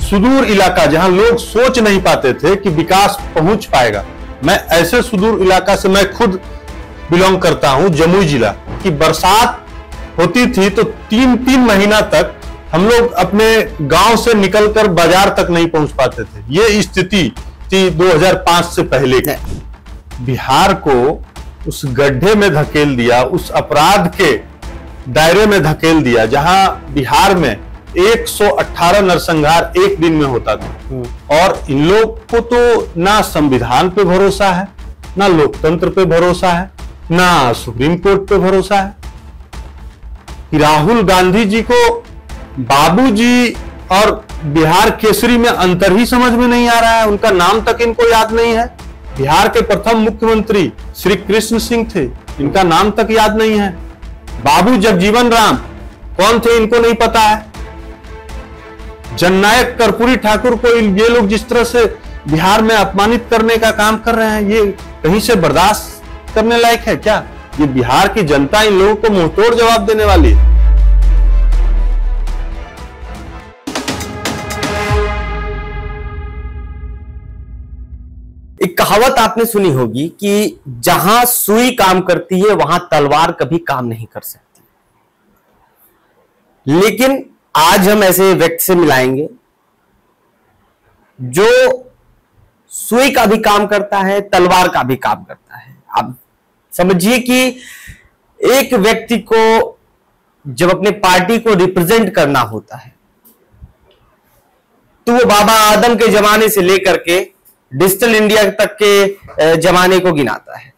सुदूर इलाका जहां लोग सोच नहीं पाते थे कि विकास पहुंच पाएगा। मैं ऐसे सुदूर इलाका से मैं खुद बिलोंग करता हूं, जमुई जिला की। बरसात होती थी तो 3-3 महीना तक हम लोग अपने गांव से निकलकर बाजार तक नहीं पहुंच पाते थे। ये स्थिति थी 2005 से पहले की। बिहार को उस गड्ढे में धकेल दिया, उस अपराध के दायरे में धकेल दिया जहां बिहार में 118 नरसंहार एक दिन में होता था। और इन लोग को तो ना संविधान पे भरोसा है, ना लोकतंत्र पे भरोसा है, ना सुप्रीम कोर्ट पे भरोसा है। कि राहुल गांधी जी को बाबूजी और बिहार केसरी में अंतर ही समझ में नहीं आ रहा है। उनका नाम तक इनको याद नहीं है। बिहार के प्रथम मुख्यमंत्री श्री कृष्ण सिंह थे, इनका नाम तक याद नहीं है। बाबू जगजीवन राम कौन थे, इनको नहीं पता है। जननायक कर्पूरी ठाकुर को ये लोग जिस तरह से बिहार में अपमानित करने का काम कर रहे हैं, ये कहीं से बर्दाश्त करने लायक है क्या? ये बिहार की जनता इन लोगों को मुंहतोड़ जवाब देने वाली है। एक कहावत आपने सुनी होगी कि जहां सुई काम करती है वहां तलवार कभी काम नहीं कर सकती। लेकिन आज हम ऐसे व्यक्ति से मिलाएंगे जो सुई का भी काम करता है, तलवार का भी काम करता है। आप समझिए कि एक व्यक्ति को जब अपने पार्टी को रिप्रेजेंट करना होता है तो वो बाबा आदम के जमाने से लेकर के डिजिटल इंडिया तक के जमाने को गिनाता है।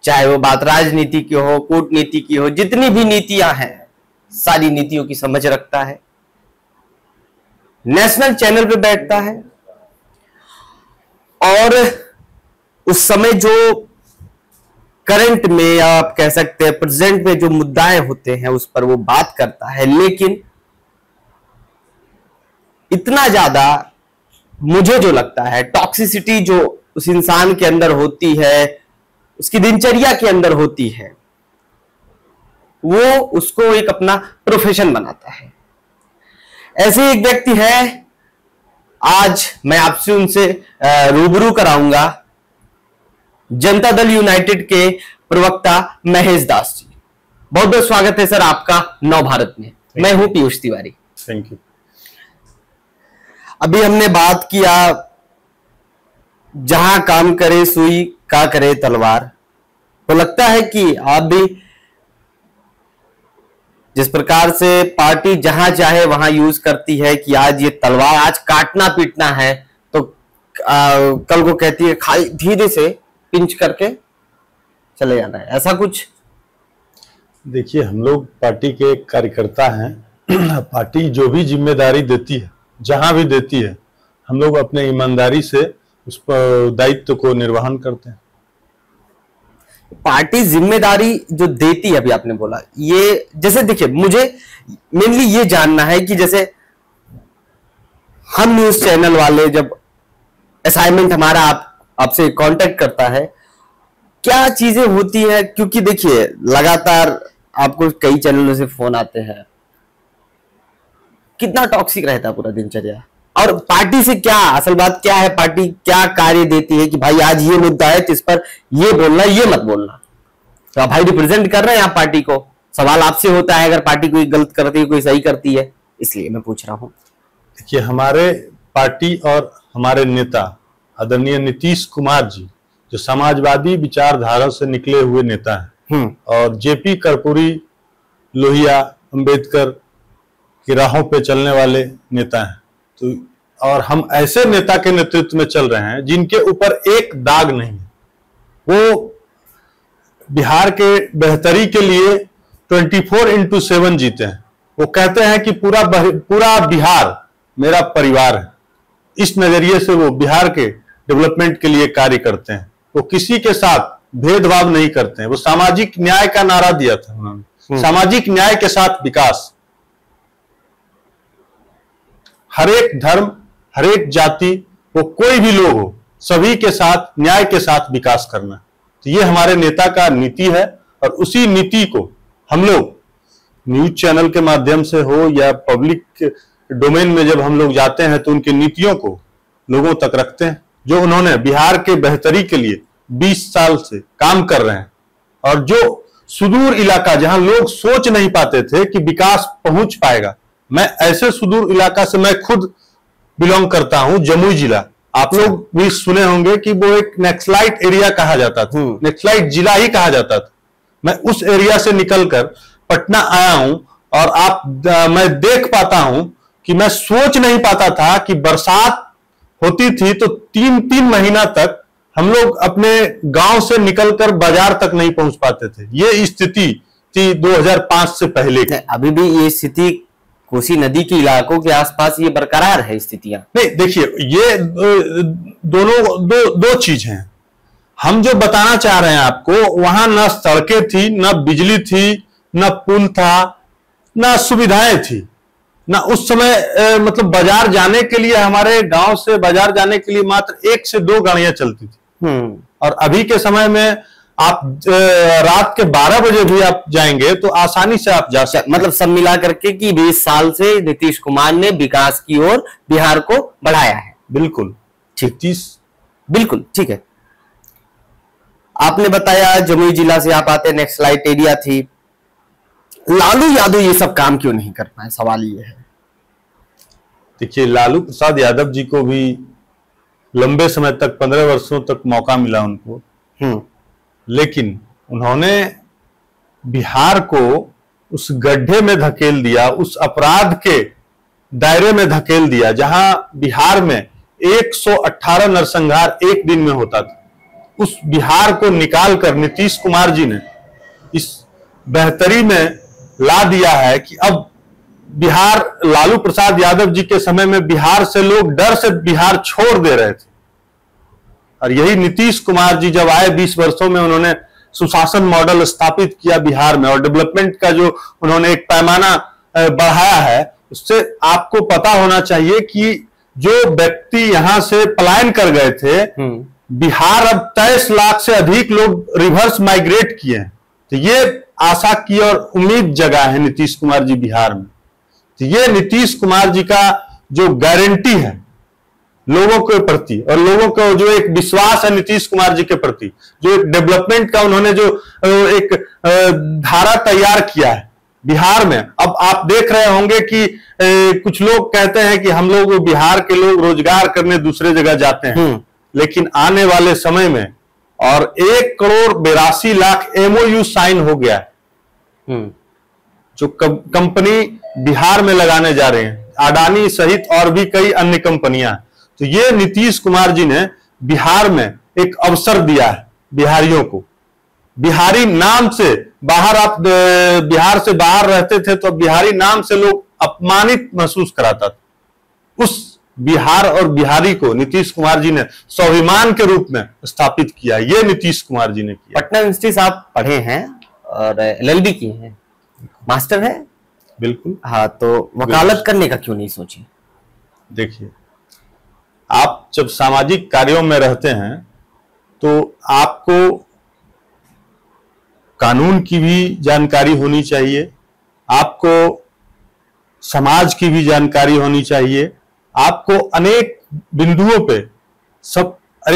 चाहे वो बात राजनीति की हो, कूटनीति की हो, जितनी भी नीतियां हैं सारी नीतियों की समझ रखता है। नेशनल चैनल पे बैठता है और उस समय जो करंट में या आप कह सकते हैं प्रेजेंट में जो मुद्दाएं होते हैं उस पर वो बात करता है। लेकिन इतना ज्यादा मुझे जो लगता है टॉक्सिसिटी जो उस इंसान के अंदर होती है, उसकी दिनचर्या के अंदर होती है, वो उसको एक अपना प्रोफेशन बनाता है। ऐसे एक व्यक्ति है, आज मैं आपसे उनसे रूबरू कराऊंगा। जनता दल यूनाइटेड के प्रवक्ता महेश दास जी, बहुत बहुत स्वागत है सर आपका नव भारत में। मैं हूं पीयूष तिवारी। Thank you. अभी हमने बात किया जहां काम करे सुई का करे तलवार, तो लगता है कि आप भी जिस प्रकार से पार्टी जहां चाहे वहां यूज करती है कि आज ये तलवार, आज काटना पीटना है, तो कल को कहती है खाली धीरे से पिंच करके चले जाना है, ऐसा कुछ। देखिए, हम लोग पार्टी के कार्यकर्ता हैं। पार्टी जो भी जिम्मेदारी देती है, जहां भी देती है, हम लोग अपने ईमानदारी से उस पर दायित्व को निर्वहन करते हैं। पार्टी जिम्मेदारी जो देती है, अभी आपने बोला ये, जैसे देखिए मुझे मेनली ये जानना है कि जैसे हम न्यूज चैनल वाले जब असाइनमेंट हमारा आपसे कांटेक्ट करता है, क्या चीजें होती है, क्योंकि देखिए लगातार आपको कई चैनलों से फोन आते हैं, कितना टॉक्सिक रहता है पूरा दिनचर्या। और पार्टी से क्या, असल बात क्या है, पार्टी क्या कार्य देती है कि भाई आज ये मुद्दा है तो इस पर ये बोलना, ये मत बोलना। तो आप भाई रिप्रेजेंट कर रहे हैं आप पार्टी को, सवाल आपसे होता है अगर पार्टी कोई गलत करती है कोई सही करती है, इसलिए मैं पूछ रहा हूं। देखिए, हमारे पार्टी और हमारे नेता आदरणीय नीतीश कुमार जी, जो समाजवादी विचारधारा से निकले हुए नेता हैं, और जेपी कर्पूरी, लोहिया, अंबेडकर की राहों पे चलने वाले नेता हैं। तो और हम ऐसे नेता के नेतृत्व में चल रहे हैं जिनके ऊपर एक दाग नहीं है। वो बिहार के बेहतरी के लिए 24/7 जीते हैं। वो कहते हैं कि पूरा बिहार मेरा परिवार है। इस नजरिए से वो बिहार के डेवलपमेंट के लिए कार्य करते हैं। वो किसी के साथ भेदभाव नहीं करते हैं। वो सामाजिक न्याय का नारा दिया था उन्होंने, सामाजिक न्याय के साथ विकास। हर एक धर्म, हर एक जाति, वो कोई भी लोग हो, सभी के साथ न्याय के साथ विकास करना। तो ये हमारे नेता का नीति है, और उसी नीति को हम लोग न्यूज चैनल के माध्यम से हो या पब्लिक डोमेन में जब हम लोग जाते हैं तो उनकी नीतियों को लोगों तक रखते हैं, जो उन्होंने बिहार के बेहतरी के लिए 20 साल से काम कर रहे हैं। और जो सुदूर इलाका जहां लोग सोच नहीं पाते थे कि विकास पहुंच पाएगा, मैं ऐसे सुदूर इलाका से मैं खुद बिलोंग करता हूं, जमुई जिला। आप लोग भी सुने होंगे कि वो एक नक्सलाइट एरिया कहा जाता था, नक्सलाइट जिला ही कहा जाता था। मैं उस एरिया से निकलकर पटना आया हूं और मैं देख पाता हूं कि मैं सोच नहीं पाता था कि बरसात होती थी तो 3-3 महीना तक हम लोग अपने गांव से निकलकर बाजार तक नहीं पहुंच पाते थे। ये स्थिति थी 2005 से पहले की। अभी भी ये स्थिति कोसी नदी के इलाकों के आसपास ये बरकरार है स्थितियां? नहीं, देखिए, ये दो चीज हैं। हम जो बताना चाह रहे हैं आपको, वहां न सड़कें थी, न बिजली थी, न पुल था, न सुविधाएं थी, न उस समय मतलब बाजार जाने के लिए, हमारे गांव से बाजार जाने के लिए मात्र 1 से 2 गाड़ियां चलती थी। और अभी के समय में आप रात के 12 बजे भी आप जाएंगे तो आसानी से आप जा सकते। मतलब सब मिला करके कि 20 साल से नीतीश कुमार ने विकास की ओर बिहार को बढ़ाया है। बिल्कुल ठीक, बिल्कुल ठीक है। आपने बताया जमुई जिला से आप आते, नक्सलाइट एरिया थी। लालू यादव ये सब काम क्यों नहीं कर पाए, सवाल ये है। देखिए, लालू प्रसाद यादव जी को भी लंबे समय तक, 15 वर्षों तक मौका मिला उनको, लेकिन उन्होंने बिहार को उस गड्ढे में धकेल दिया, उस अपराध के दायरे में धकेल दिया जहां बिहार में 118 नरसंहार एक दिन में होता था। उस बिहार को निकालकर नीतीश कुमार जी ने इस बेहतरी में ला दिया है कि अब बिहार, लालू प्रसाद यादव जी के समय में बिहार से लोग डर से बिहार छोड़ दे रहे थे। और यही नीतीश कुमार जी जब आए, 20 वर्षों में उन्होंने सुशासन मॉडल स्थापित किया बिहार में, और डेवलपमेंट का जो उन्होंने एक पैमाना बढ़ाया है, उससे आपको पता होना चाहिए कि जो व्यक्ति यहां से पलायन कर गए थे, बिहार अब 23 लाख से अधिक लोग रिवर्स माइग्रेट किए हैं। तो ये आशा की और उम्मीद जगा है नीतीश कुमार जी बिहार में। तो ये नीतीश कुमार जी का जो गारंटी है लोगों के प्रति, और लोगों का जो एक विश्वास है नीतीश कुमार जी के प्रति, जो एक डेवलपमेंट का उन्होंने जो एक धारा तैयार किया है बिहार में। अब आप देख रहे होंगे कि कुछ लोग कहते हैं कि हम लोग, बिहार के लोग रोजगार करने दूसरे जगह जाते हैं, लेकिन आने वाले समय में और 1,82,00,000 MOU साइन हो गया है जो कंपनी बिहार में लगाने जा रहे हैं, अडानी सहित और भी कई अन्य कंपनियां। तो ये नीतीश कुमार जी ने बिहार में एक अवसर दिया है बिहारियों को। बिहारी नाम से बाहर, आप बिहार से बाहर रहते थे तो बिहारी नाम से लोग अपमानित महसूस कराता था। उस बिहार और बिहारी को नीतीश कुमार जी ने स्वाभिमान के रूप में स्थापित किया। ये नीतीश कुमार जी ने किया। पटना यूनिवर्सिटी से आप पढ़े हैं और LLB किए हैं, मास्टर है? बिल्कुल। हाँ, तो वकालत करने का क्यों नहीं सोचे? देखिए, आप जब सामाजिक कार्यों में रहते हैं तो आपको कानून की भी जानकारी होनी चाहिए, आपको समाज की भी जानकारी होनी चाहिए, आपको अनेक बिंदुओं पे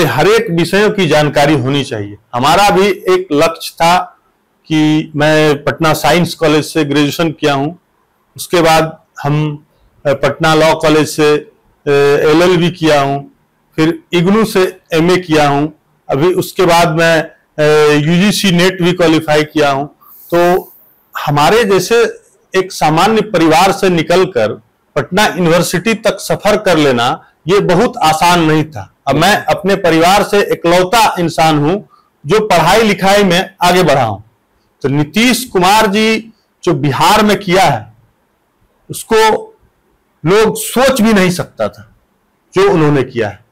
हर एक विषयों की जानकारी होनी चाहिए। हमारा भी एक लक्ष्य था कि मैं पटना साइंस कॉलेज से ग्रेजुएशन किया हूं, उसके बाद हम पटना लॉ कॉलेज से LLB किया हूं, फिर इग्नू से MA किया हूं, अभी उसके बाद मैं UGC नेट भी क्वालिफाई किया हूं। तो हमारे जैसे एक सामान्य परिवार से निकलकर पटना यूनिवर्सिटी तक सफर कर लेना ये बहुत आसान नहीं था। अब मैं अपने परिवार से इकलौता इंसान हूं जो पढ़ाई लिखाई में आगे बढ़ा हूं। तो नीतीश कुमार जी जो बिहार में किया है उसको लोग सोच भी नहीं सकता था जो उन्होंने किया है।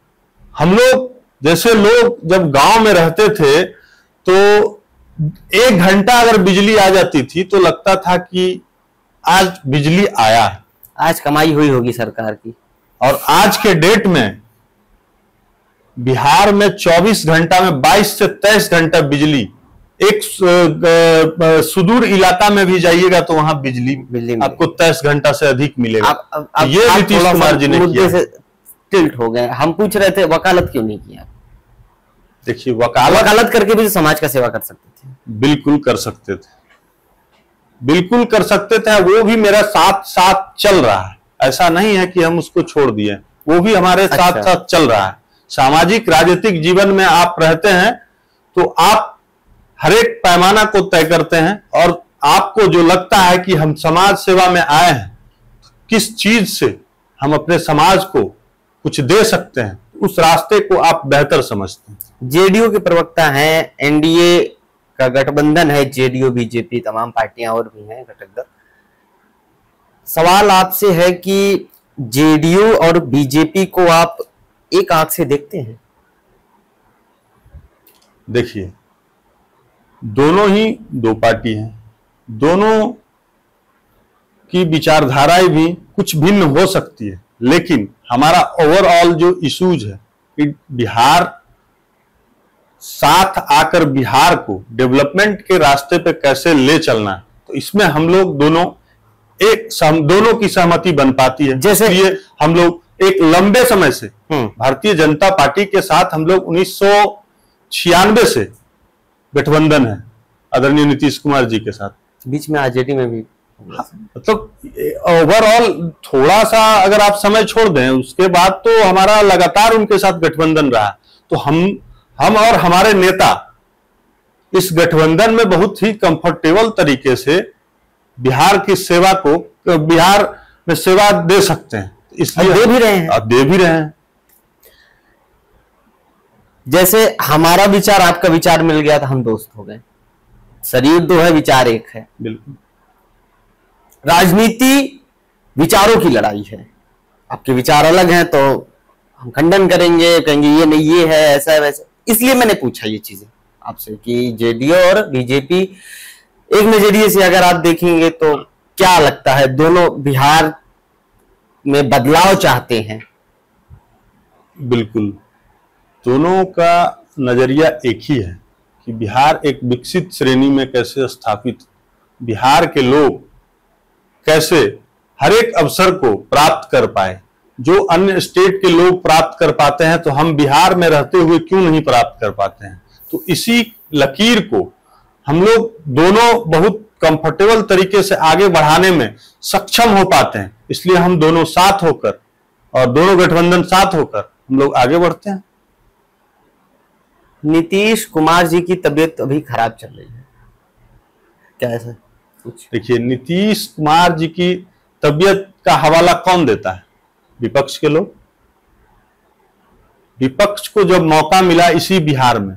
हम लोग जैसे लोग जब गांव में रहते थे तो 1 घंटा अगर बिजली आ जाती थी तो लगता था कि आज बिजली आया है, आज कमाई हुई होगी सरकार की। और आज के डेट में बिहार में 24 घंटा में 22 से 23 घंटा बिजली एक सुदूर इलाका में भी जाइएगा तो वहां बिजली आपको 23 घंटा से अधिक मिलेगा। ये नीतीश कुमार जी ने किया। से टिल्ट हो गए, हम पूछ रहे थे वकालत क्यों नहीं किया? देखिए, वकालत करके भी समाज का सेवा कर सकते थे। बिल्कुल कर सकते थे, बिल्कुल कर सकते थे। वो भी मेरा साथ साथ चल रहा है, ऐसा नहीं है कि हम उसको छोड़ दिए, वो भी हमारे साथ साथ चल रहा है। सामाजिक राजनीतिक जीवन में आप रहते हैं तो आप हर एक पैमाना को तय करते हैं, और आपको जो लगता है कि हम समाज सेवा में आए हैं, किस चीज से हम अपने समाज को कुछ दे सकते हैं, उस रास्ते को आप बेहतर समझते हैं। जेडीयू के प्रवक्ता हैं, एनडीए का गठबंधन है, जेडीयू बीजेपी तमाम पार्टियां और भी हैं घटक दल। सवाल आपसे है कि जेडीयू और बीजेपी को आप एक आंख से देखते हैं? देखिए, दोनों ही दो पार्टी हैं, दोनों की विचारधाराएं भी कुछ भिन्न हो सकती है, लेकिन हमारा ओवरऑल जो इश्यूज है कि बिहार साथ आकर बिहार को डेवलपमेंट के रास्ते पे कैसे ले चलना है, तो इसमें हम लोग दोनों दोनों की सहमति बन पाती है। जैसे ये हम लोग एक लंबे समय से भारतीय जनता पार्टी के साथ हम लोग 1996 से गठबंधन है आदरणीय नीतीश कुमार जी के साथ। बीच में आरजेडी में भी मतलब ओवरऑल थोड़ा सा अगर आप समय छोड़ दें, उसके बाद तो हमारा लगातार उनके साथ गठबंधन रहा। तो हम और हमारे नेता इस गठबंधन में बहुत ही कंफर्टेबल तरीके से बिहार की सेवा को, बिहार में सेवा दे सकते हैं, इसलिए दे भी रहे हैं। आप दे भी रहे हैं। जैसे हमारा विचार आपका विचार मिल गया तो हम दोस्त हो गए। शरीर दो है, विचार एक है। बिल्कुल। राजनीति विचारों की लड़ाई है। आपके विचार अलग हैं तो हम खंडन करेंगे, कहेंगे ये नहीं, ये है, ऐसा है, वैसा। इसलिए मैंने पूछा ये चीजें आपसे कि जेडीयू और बीजेपी एक नजरिए से अगर आप देखेंगे तो क्या लगता है, दोनों बिहार में बदलाव चाहते हैं? बिल्कुल, दोनों का नजरिया एक ही है कि बिहार एक विकसित श्रेणी में कैसे स्थापित, बिहार के लोग कैसे हर एक अवसर को प्राप्त कर पाए। जो अन्य स्टेट के लोग प्राप्त कर पाते हैं तो हम बिहार में रहते हुए क्यों नहीं प्राप्त कर पाते हैं। तो इसी लकीर को हम लोग दोनों बहुत कंफर्टेबल तरीके से आगे बढ़ाने में सक्षम हो पाते हैं, इसलिए हम दोनों साथ होकर और दोनों गठबंधन साथ होकर हम लोग आगे बढ़ते हैं। नीतीश कुमार जी की तबीयत अभी खराब चल रही है, क्या ऐसा कुछ? देखिए, नीतीश कुमार जी की तबीयत का हवाला कौन देता है? विपक्ष के लोग। विपक्ष को जब मौका मिला इसी बिहार में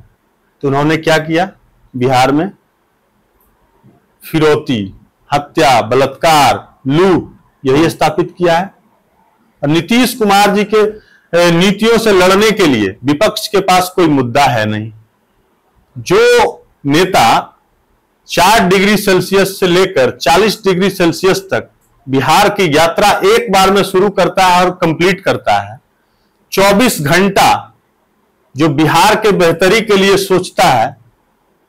तो उन्होंने क्या किया? बिहार में फिरौती, हत्या, बलात्कार, लूट यही स्थापित किया है। और नीतीश कुमार जी के नीतियों से लड़ने के लिए विपक्ष के पास कोई मुद्दा है नहीं। जो नेता 4 डिग्री सेल्सियस से लेकर 40 डिग्री सेल्सियस तक बिहार की यात्रा एक बार में शुरू करता है और कंप्लीट करता है, 24 घंटा जो बिहार के बेहतरी के लिए सोचता है,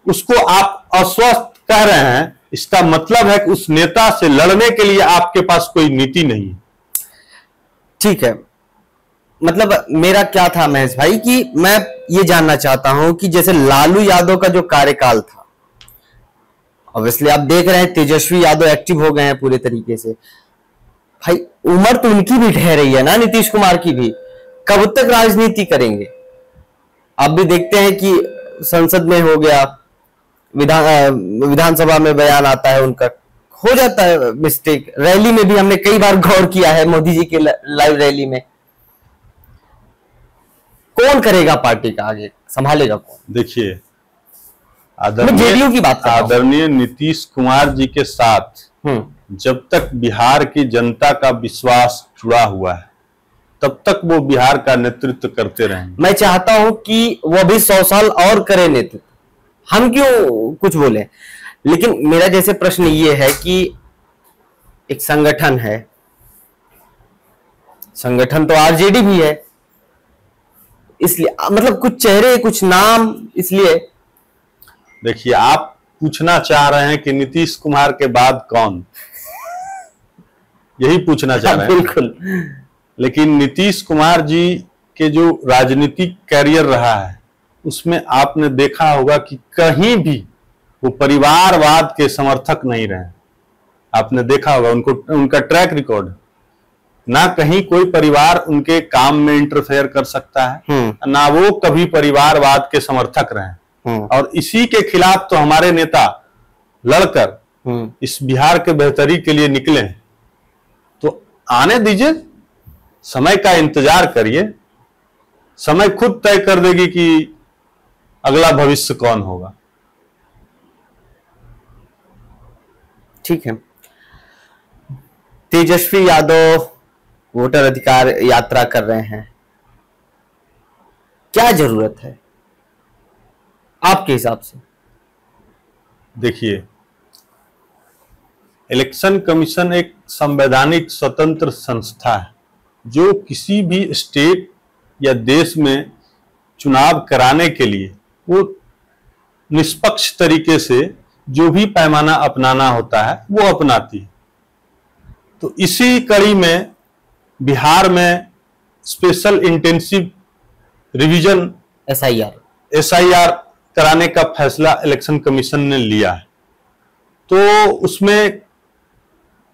उसको आप अस्वस्थ कह रहे हैं, इसका मतलब है कि उस नेता से लड़ने के लिए आपके पास कोई नीति नहीं है। ठीक है, मतलब मेरा क्या था महेश भाई कि मैं ये जानना चाहता हूं कि जैसे लालू यादव का जो कार्यकाल था, ऑब्वियसली आप देख रहे हैं तेजस्वी यादव एक्टिव हो गए हैं पूरे तरीके से। भाई उम्र तो उनकी भी ढह रही है ना, नीतीश कुमार की भी। कब तक राजनीति करेंगे? आप भी देखते हैं कि संसद में हो गया, विधानसभा में बयान आता है उनका, हो जाता है मिस्टेक। रैली में भी हमने कई बार गौर किया है, मोदी जी के लाइव रैली में। कौन करेगा पार्टी का आगे, संभालेगा कौन? देखिए, जेडीयू की बात कर रहा हूं। आदरणीय नीतीश कुमार जी के साथ जब तक बिहार की जनता का विश्वास जुड़ा हुआ है तब तक वो बिहार का नेतृत्व करते रहेंगे। मैं चाहता हूं कि वो भी 100 साल और करे नेतृत्व, हम क्यों कुछ बोले। लेकिन मेरा जैसे प्रश्न ये है कि एक संगठन है, संगठन तो आरजेडी भी है, इसलिए मतलब कुछ चेहरे, कुछ नाम, इसलिए देखिए, आप पूछना चाह रहे हैं कि नीतीश कुमार के बाद कौन, यही पूछना चाह रहे हैं। बिल्कुल। लेकिन नीतीश कुमार जी के जो राजनीतिक कैरियर रहा है उसमें आपने देखा होगा कि कहीं भी वो परिवारवाद के समर्थक नहीं रहे। आपने देखा होगा उनको, उनका ट्रैक रिकॉर्ड, ना कहीं कोई परिवार उनके काम में इंटरफेयर कर सकता है, ना वो कभी परिवारवाद के समर्थक रहे। और इसी के खिलाफ तो हमारे नेता लड़कर इस बिहार के बेहतरी के लिए निकले। तो आने दीजिए, समय का इंतजार करिए, समय खुद तय कर देगी कि अगला भविष्य कौन होगा। ठीक है। तेजस्वी यादव वोटर अधिकार यात्रा कर रहे हैं, क्या जरूरत है आपके हिसाब से? देखिए, इलेक्शन कमीशन एक संवैधानिक स्वतंत्र संस्था है जो किसी भी स्टेट या देश में चुनाव कराने के लिए वो निष्पक्ष तरीके से जो भी पैमाना अपनाना होता है वो अपनाती है। तो इसी कड़ी में बिहार में स्पेशल इंटेंसिव रिवीजन एसआईआर कराने का फैसला इलेक्शन कमीशन ने लिया है। तो उसमें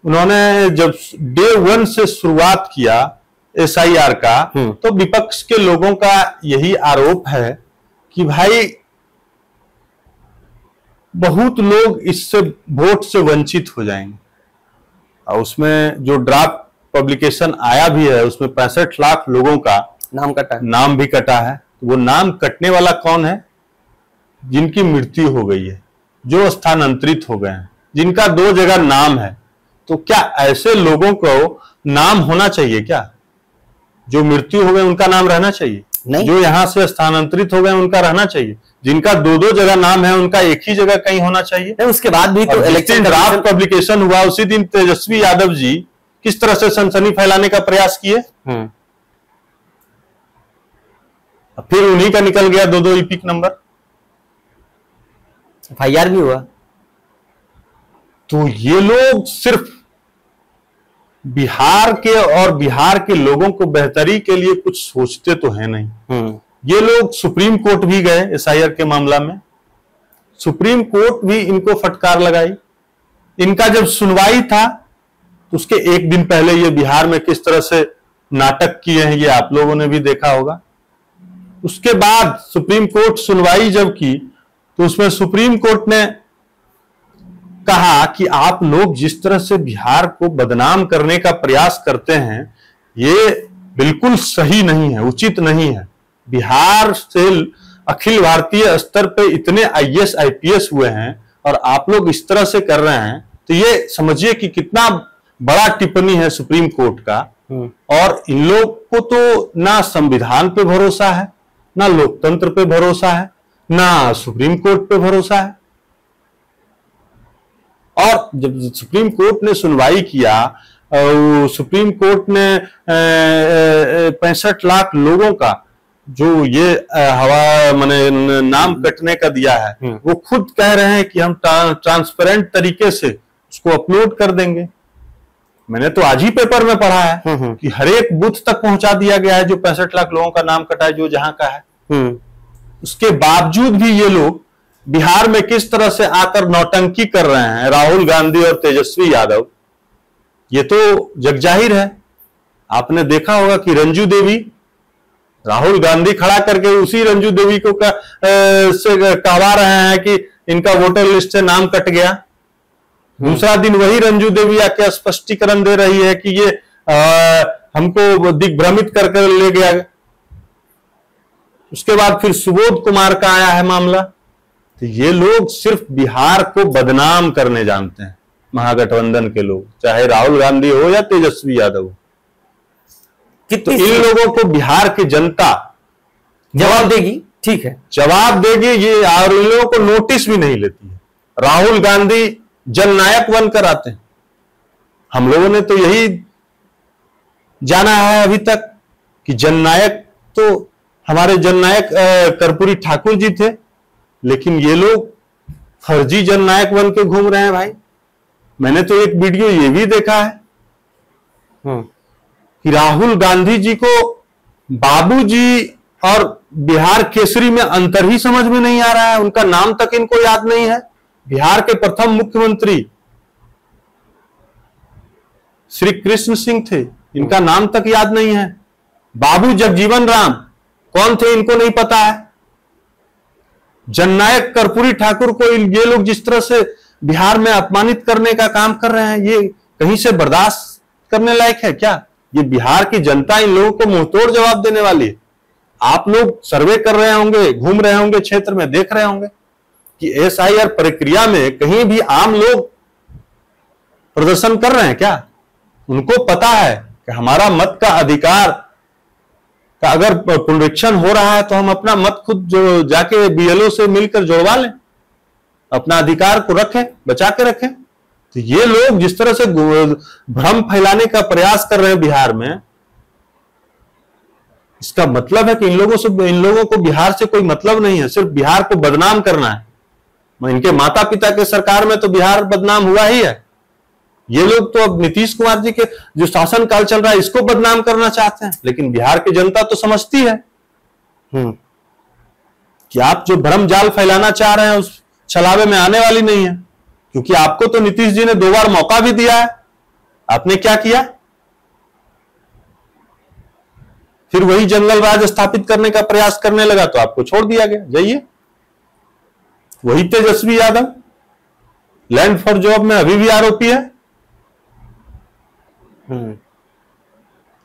उन्होंने जब डे 1 से शुरुआत किया एसआईआर का, तो विपक्ष के लोगों का यही आरोप है कि भाई बहुत लोग इससे वोट से वंचित हो जाएंगे। और उसमें जो ड्राफ्ट पब्लिकेशन आया भी है उसमें 65 लाख लोगों का नाम भी कटा है। वो नाम कटने वाला कौन है? जिनकी मृत्यु हो गई है, जो स्थानांतरित हो गए हैं, जिनका 2 जगह नाम है। तो क्या ऐसे लोगों को नाम होना चाहिए क्या? जो मृत्यु हो गए उनका नाम रहना चाहिए? नहीं। जो यहां से स्थानांतरित हो गए उनका रहना चाहिए? जिनका 2-2 जगह नाम है उनका एक ही जगह कहीं होना चाहिए? नहीं, उसके बाद भी तो इलेक्शन ड्राफ्ट पब्लिकेशन हुआ उसी दिन तेजस्वी यादव जी किस तरह से सनसनी फैलाने का प्रयास किए, फिर उन्हीं का निकल गया 2-2 ईपिक नंबर, एफआईआर भी हुआ। तो ये लोग सिर्फ बिहार के और बिहार के लोगों को बेहतरी के लिए कुछ सोचते तो है नहीं। ये लोग सुप्रीम कोर्ट भी गए एसआईआर के मामला में, सुप्रीम कोर्ट भी इनको फटकार लगाई। इनका जब सुनवाई था तो उसके एक दिन पहले ये बिहार में किस तरह से नाटक किए हैं ये आप लोगों ने भी देखा होगा। उसके बाद सुप्रीम कोर्ट सुनवाई जब की तो उसमें सुप्रीम कोर्ट ने कहा कि आप लोग जिस तरह से बिहार को बदनाम करने का प्रयास करते हैं ये बिल्कुल सही नहीं है, उचित नहीं है। बिहार से अखिल भारतीय स्तर पे इतने आईएएस आईपीएस हुए हैं और आप लोग इस तरह से कर रहे हैं, तो ये समझिए कि कितना बड़ा टिप्पणी है सुप्रीम कोर्ट का। और इन लोग को तो ना संविधान पे भरोसा है, ना लोकतंत्र पे भरोसा है, ना सुप्रीम कोर्ट पे भरोसा है। और जब सुप्रीम कोर्ट ने सुनवाई किया, सुप्रीम कोर्ट ने 65 लाख लोगों का जो ये हवा माने नाम कटने का दिया है, वो खुद कह रहे हैं कि हम ट्रांसपेरेंट तरीके से उसको अपलोड कर देंगे। मैंने तो आज ही पेपर में पढ़ा है कि हर एक बूथ तक पहुंचा दिया गया है जो 65 लाख लोगों का नाम कटा है, जो जहां का है। उसके बावजूद भी ये लोग बिहार में किस तरह से आकर नौटंकी कर रहे हैं, राहुल गांधी और तेजस्वी यादव, ये तो जगजाहिर है। आपने देखा होगा कि रंजू देवी, राहुल गांधी खड़ा करके उसी रंजू देवी को से कहवा रहे हैं कि इनका वोटर लिस्ट से नाम कट गया। दूसरा दिन वही रंजू देवी आके स्पष्टीकरण दे रही है कि ये हमको दिग्भ्रमित करके ले गया। उसके बाद फिर सुबोध कुमार का आया है मामला। तो ये लोग सिर्फ बिहार को बदनाम करने जानते हैं, महागठबंधन के लोग, चाहे राहुल गांधी हो या तेजस्वी यादव हो। तो इन लोगों को बिहार की जनता जवाब देगी, ठीक है, जवाब देगी ये, और इन लोगों को नोटिस भी नहीं लेती है। राहुल गांधी जननायक बनकर आते हैं। हम लोगों ने तो यही जाना है अभी तक कि जननायक तो हमारे जननायक कर्पूरी ठाकुर जी थे, लेकिन ये लोग फर्जी जननायक बन के घूम रहे हैं भाई। मैंने तो एक वीडियो ये भी देखा है कि राहुल गांधी जी को बाबूजी और बिहार केसरी में अंतर ही समझ में नहीं आ रहा है। उनका नाम तक इनको याद नहीं है। बिहार के प्रथम मुख्यमंत्री श्री कृष्ण सिंह थे, इनका नाम तक याद नहीं है। बाबू जगजीवन राम कौन थे, इनको नहीं पता है। जननायक कर्पूरी ठाकुर को ये लोग जिस तरह से बिहार में अपमानित करने का काम कर रहे हैं, ये कहीं से बर्दाश्त करने लायक है क्या? ये बिहार की जनता इन लोगों को मुंहतोड़ जवाब देने वाली है। आप लोग सर्वे कर रहे होंगे, घूम रहे होंगे क्षेत्र में, देख रहे होंगे कि एसआईआर प्रक्रिया में कहीं भी आम लोग प्रदर्शन कर रहे हैं क्या? उनको पता है कि हमारा मत का अधिकार का अगर पुनरीक्षण हो रहा है तो हम अपना मत खुद जो जाके बीएलओ से मिलकर जुड़वा लें, अपना अधिकार को रखें, बचा के रखें। तो ये लोग जिस तरह से भ्रम फैलाने का प्रयास कर रहे हैं बिहार में, इसका मतलब है कि इन लोगों को बिहार से कोई मतलब नहीं है, सिर्फ बिहार को बदनाम करना है। इनके माता पिता के सरकार में तो बिहार बदनाम हुआ ही है। ये लोग तो अब नीतीश कुमार जी के जो शासन काल चल रहा है इसको बदनाम करना चाहते हैं, लेकिन बिहार की जनता तो समझती है कि आप जो भ्रम जाल फैलाना चाह रहे हैं उस छलावे में आने वाली नहीं है। क्योंकि आपको तो नीतीश जी ने 2 बार मौका भी दिया है, आपने क्या किया? फिर वही जंगल राज स्थापित करने का प्रयास करने लगा तो आपको छोड़ दिया गया, जाइए। वही Tejashwi Yadav land for job में अभी भी आरोपी है।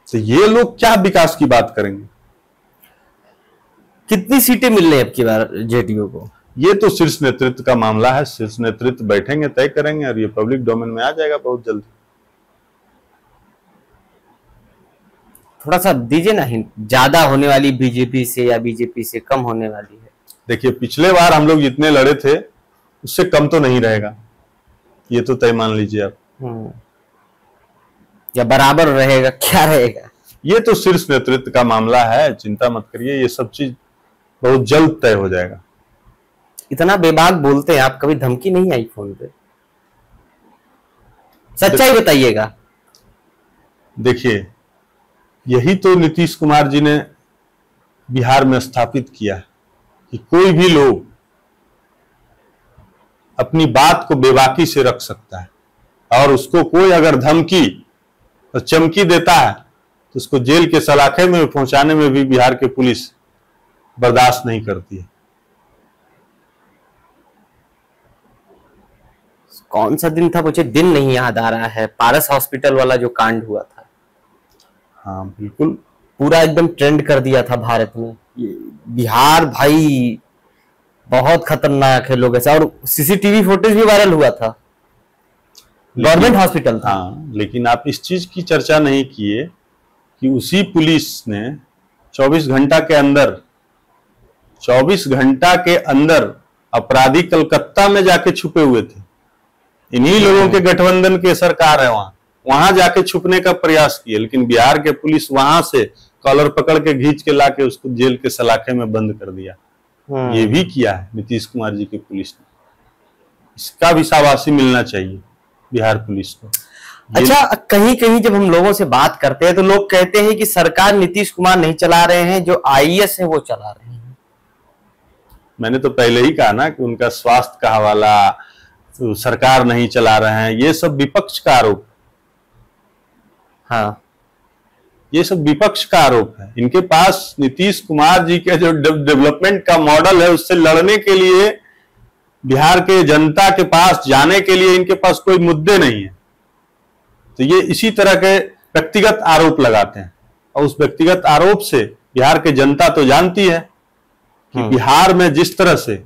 तो ये लोग क्या विकास की बात करेंगे? कितनी सीटें मिल रही है अब की बार जेडीयू को? ये तो शीर्ष नेतृत्व का मामला है। शीर्ष नेतृत्व बैठेंगे, तय करेंगे और ये पब्लिक डोमेन में आ जाएगा बहुत जल्दी। थोड़ा सा दीजिए ना हिंट, ज्यादा होने वाली बीजेपी से या बीजेपी से कम होने वाली है? देखिए, पिछले बार हम लोग जितने लड़े थे उससे कम तो नहीं रहेगा, ये तो तय मान लीजिए आप। या बराबर रहेगा, क्या रहेगा? ये तो शीर्ष नेतृत्व का मामला है, चिंता मत करिए, ये सब चीज बहुत जल्द तय हो जाएगा। इतना बेबाक बोलते हैं आप, कभी धमकी नहीं आई फोन पे? सच्चाई बताइएगा। देखिए, यही तो नीतीश कुमार जी ने बिहार में स्थापित किया कि कोई भी लोग अपनी बात को बेबाकी से रख सकता है और उसको कोई अगर धमकी और चमकी देता है तो उसको जेल के सलाखे में पहुंचाने में भी बिहार की पुलिस बर्दाश्त नहीं करती है। कौन सा दिन था मुझे दिन नहीं याद आ रहा है, पारस हॉस्पिटल वाला जो कांड हुआ था। हाँ बिल्कुल, पूरा एकदम ट्रेंड कर दिया था भारत में। बिहार भाई बहुत खतरनाक है लोग ऐसा, और सीसीटीवी फुटेज भी वायरल हुआ था, गवर्नमेंट हॉस्पिटल था। हाँ, लेकिन आप इस चीज की चर्चा नहीं किए कि उसी पुलिस ने 24 घंटा के अंदर अपराधी कलकत्ता में जाके छुपे हुए थे। इन्हीं लोगों के गठबंधन के सरकार है, वहां जाके छुपने का प्रयास किए, लेकिन बिहार के पुलिस वहां से कॉलर पकड़ के खींच के लाके उसको जेल के सलाखे में बंद कर दिया। ये भी किया है नीतीश कुमार जी की पुलिस ने। इसका भी शाबाशी मिलना चाहिए बिहार पुलिस को। अच्छा, कहीं कहीं जब हम लोगों से बात करते हैं तो लोग कहते हैं कि सरकार नीतीश कुमार नहीं चला रहे हैं, जो आईएएस है वो चला रहे हैं। मैंने तो पहले ही कहा ना कि उनका स्वास्थ्य का हवाला तो सरकार नहीं चला रहे हैं, ये सब विपक्ष का आरोप। हाँ, ये सब विपक्ष का आरोप है। इनके पास नीतीश कुमार जी के जो डेवलपमेंट का मॉडल है उससे लड़ने के लिए, बिहार के जनता के पास जाने के लिए इनके पास कोई मुद्दे नहीं है। तो ये इसी तरह के व्यक्तिगत आरोप लगाते हैं, और उस व्यक्तिगत आरोप से बिहार की जनता तो जानती है कि बिहार में जिस तरह से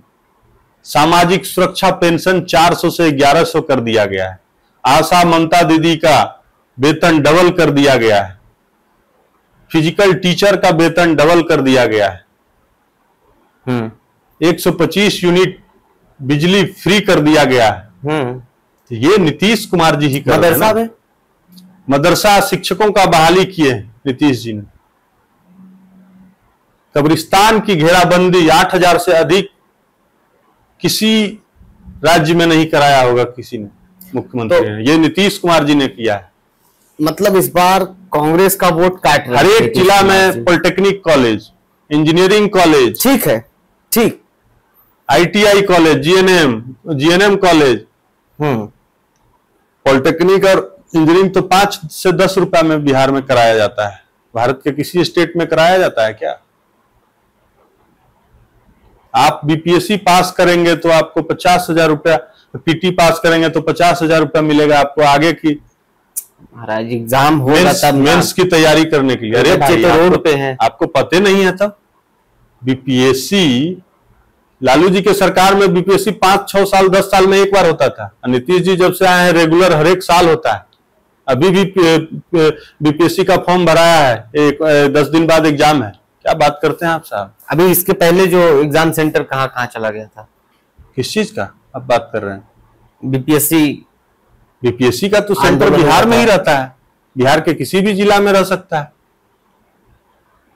सामाजिक सुरक्षा पेंशन 400 से 1100 कर दिया गया है, आशा ममता दीदी का वेतन डबल कर दिया गया है, फिजिकल टीचर का वेतन डबल कर दिया गया है, 125 यूनिट बिजली फ्री कर दिया गया है। तो ये नीतीश कुमार जी ही कर रहे हैं। मदरसा शिक्षकों का बहाली किए नीतीश जी ने। कब्रिस्तान की घेराबंदी, 8000 से अधिक किसी राज्य में नहीं कराया होगा किसी ने, मुख्यमंत्री ने। ये नीतीश कुमार जी ने किया है। मतलब इस बार कांग्रेस का वोट काट रहा है। हर एक जिला में पॉलिटेक्निक कॉलेज, इंजीनियरिंग कॉलेज, ठीक है, ठीक, ITI college, GNM college, polytechnic और इंजीनियरिंग तो 5 से 10 रुपए में बिहार में कराया जाता है। भारत के किसी स्टेट में कराया जाता है क्या? आप BPSC पास करेंगे तो आपको 50,000 रुपया, PT पास करेंगे तो 50,000 रुपया मिलेगा आपको आगे की महाराज एग्जाम होगा तब मेंस की तैयारी करने के लिए। अरे भाई, तो रोड पे हैं, आपको पते नहीं है तब। BPSC लालू जी के सरकार में BPSC 5-6 साल 10 साल में एक बार होता था। नीतीश जी जब से आए हैं रेगुलर हर एक साल होता है। अभी भी BPSC का फॉर्म भराया है, 10 दिन बाद एग्जाम है। क्या बात करते हैं आप साहब? अभी इसके पहले जो एग्जाम सेंटर कहाँ कहाँ चला गया था? किस चीज का आप बात कर रहे हैं? BPSC का तो सेंटर बिहार में ही रहता है। बिहार के किसी भी जिला में रह सकता है।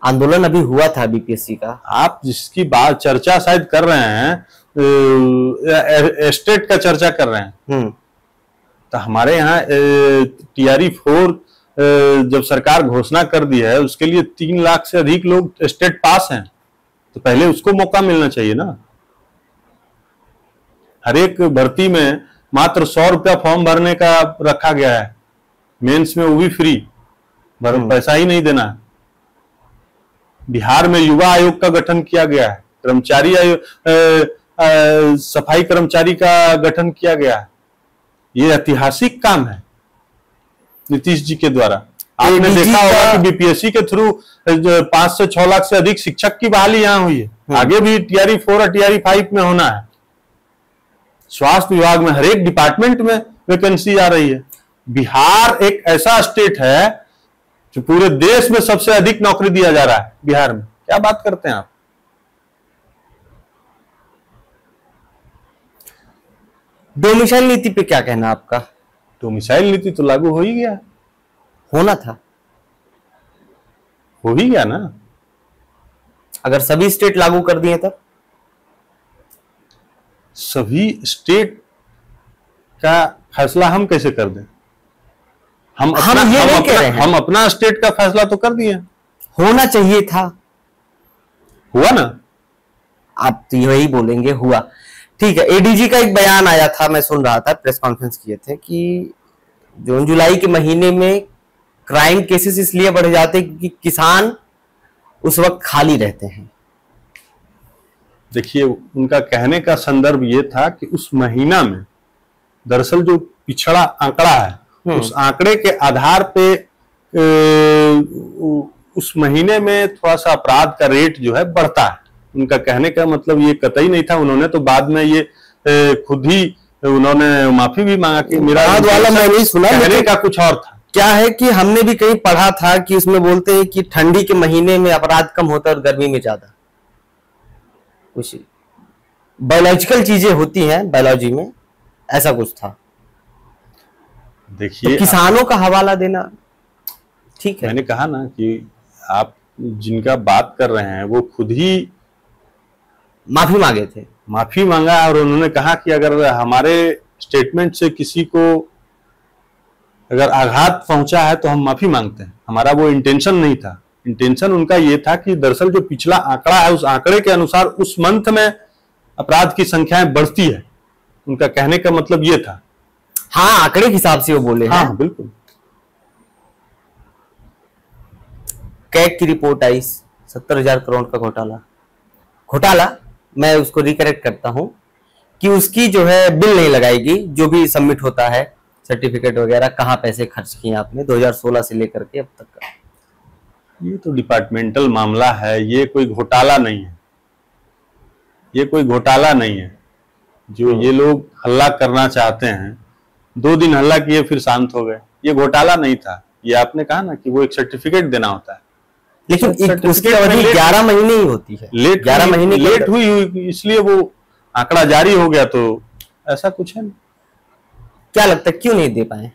आंदोलन अभी हुआ था BPSC का। आप जिसकी बात चर्चा शायद कर रहे हैं, स्टेट का चर्चा कर रहे हैं। तो हमारे यहाँ TRE-4 जब सरकार घोषणा कर दी है, उसके लिए 3 लाख से अधिक लोग स्टेट पास हैं, तो पहले उसको मौका मिलना चाहिए ना। हर एक भर्ती में मात्र 100 रुपया फॉर्म भरने का रखा गया है। मेंस में वो भी फ्री, पैसा ही नहीं देना है। बिहार में युवा आयोग का गठन किया गया है, कर्मचारी आयोग, सफाई कर्मचारी का गठन किया गया है। ये ऐतिहासिक काम है नीतीश जी के द्वारा। आपने देखा होगा कि BPSC के थ्रू 5 से 6 लाख से अधिक शिक्षक की बहाली यहाँ हुई है। आगे भी TRE-4 और TRE-5 में होना है। स्वास्थ्य विभाग में हर एक डिपार्टमेंट में वैकेंसी आ रही है। बिहार एक ऐसा स्टेट है जो पूरे देश में सबसे अधिक नौकरी दिया जा रहा है बिहार में। क्या बात करते हैं आप? डोमिसाइल नीति पे क्या कहना आपका? डोमिसाइल नीति तो लागू हो ही गया, होना था, हो ही गया ना। अगर सभी स्टेट लागू कर दिए तब? सभी स्टेट का फैसला हम कैसे कर दें? हम अपना स्टेट का फैसला तो कर दिए। होना चाहिए था। हुआ ना? आप तो यही बोलेंगे हुआ। ठीक है, ADG का एक बयान आया था, मैं सुन रहा था, प्रेस कॉन्फ्रेंस किए थे कि जून जुलाई के महीने में क्राइम केसेस इसलिए बढ़ जाते हैं क्योंकि किसान उस वक्त खाली रहते हैं। देखिए, उनका कहने का संदर्भ ये था कि उस महीना में दरअसल जो पिछड़ा आंकड़ा है, उस आंकड़े के आधार पे उस महीने में थोड़ा सा अपराध का रेट जो है बढ़ता है। उनका कहने का मतलब ये कतई नहीं था। उन्होंने तो बाद में ये खुद ही उन्होंने माफी भी मांगा कि मेरा वाला मैं नहीं सुना, कहने का कुछ और था। क्या है कि हमने भी कहीं पढ़ा था कि इसमें बोलते हैं कि ठंडी के महीने में अपराध कम होता है और गर्मी में ज्यादा। कुछ बायोलॉजिकल चीजें होती हैं बायोलॉजी में, ऐसा कुछ था। देखिए, तो किसानों का हवाला देना ठीक है। मैंने कहा ना कि आप जिनका बात कर रहे हैं वो खुद ही माफी मांगे थे, माफी मांगा और उन्होंने कहा कि अगर हमारे स्टेटमेंट से किसी को अगर आघात पहुंचा है तो हम माफी मांगते हैं। हमारा वो इंटेंशन नहीं था। इंटेंशन उनका ये था कि दरअसल जो पिछला आंकड़ा है, उस आंकड़े के अनुसार उस मंथ में अपराध की संख्याएं बढ़ती है। उनका कहने का मतलब ये था। हाँ, आंकड़े के हिसाब से वो बोले। हाँ, बिल्कुल। कैग की रिपोर्ट आई, 70,000 करोड़ का घोटाला। मैं उसको रिकरेक्ट करता हूं कि उसकी जो है बिल नहीं लगाएगी, जो भी सबमिट होता है सर्टिफिकेट वगैरह, कहां पैसे खर्च किए आपने 2016 से लेकर के अब तक का। ये तो डिपार्टमेंटल मामला है, ये कोई घोटाला नहीं है। ये कोई घोटाला नहीं है। जो ये लोग हल्ला करना चाहते हैं, 2 दिन हल्ला किए फिर शांत हो गए। ये घोटाला नहीं था। ये आपने कहा ना कि वो एक सर्टिफिकेट देना होता है, लेकिन उसकी अवधि 11 महीने ही होती है। 11 महीने लेट हुई इसलिए वो आंकड़ा जारी हो गया। तो ऐसा कुछ है नहीं। क्या लगता है क्यों नहीं दे पाए?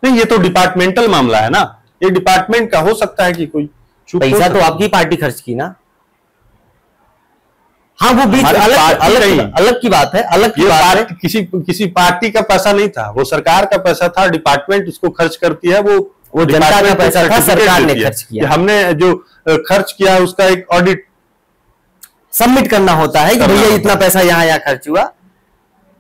नहीं, ये तो डिपार्टमेंटल मामला है ना। ये डिपार्टमेंट का हो सकता है कि कोई पैसा तो आपकी पार्टी खर्च की ना। हाँ, वो बीच हमारी पार्टी नहीं। अलग की बात है, अलग की ये बात है। किसी पार्टी का पैसा नहीं था, वो सरकार का पैसा था, डिपार्टमेंट उसको खर्च करती है, वो जनता का पैसा था, सरकार ने देती है खर्च कि किया। हमने जो खर्च किया उसका एक ऑडिट सबमिट करना होता है कि भैया इतना पैसा यहाँ खर्च हुआ।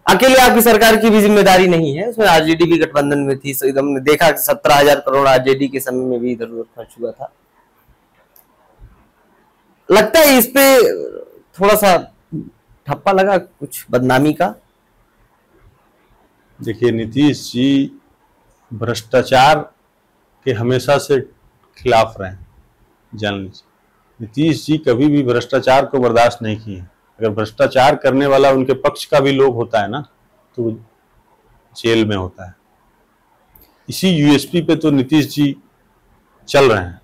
अकेले आपकी सरकार की भी जिम्मेदारी नहीं है, उसमें आरजेडी भी गठबंधन में थी, तो हमने देखा 17,000 करोड़ आरजेडी के समय में भी इधर उधर खर्च हुआ था। लगता है इस पे थोड़ा सा ठप्पा लगा कुछ बदनामी का। देखिए, नीतीश जी भ्रष्टाचार के हमेशा से खिलाफ रहे, जान लीजिए। नीतीश जी कभी भी भ्रष्टाचार को बर्दाश्त नहीं किए। अगर भ्रष्टाचार करने वाला उनके पक्ष का भी लोग होता है ना, तो वो जेल में होता है। इसी यूएसपी पे तो नीतीश जी चल रहे हैं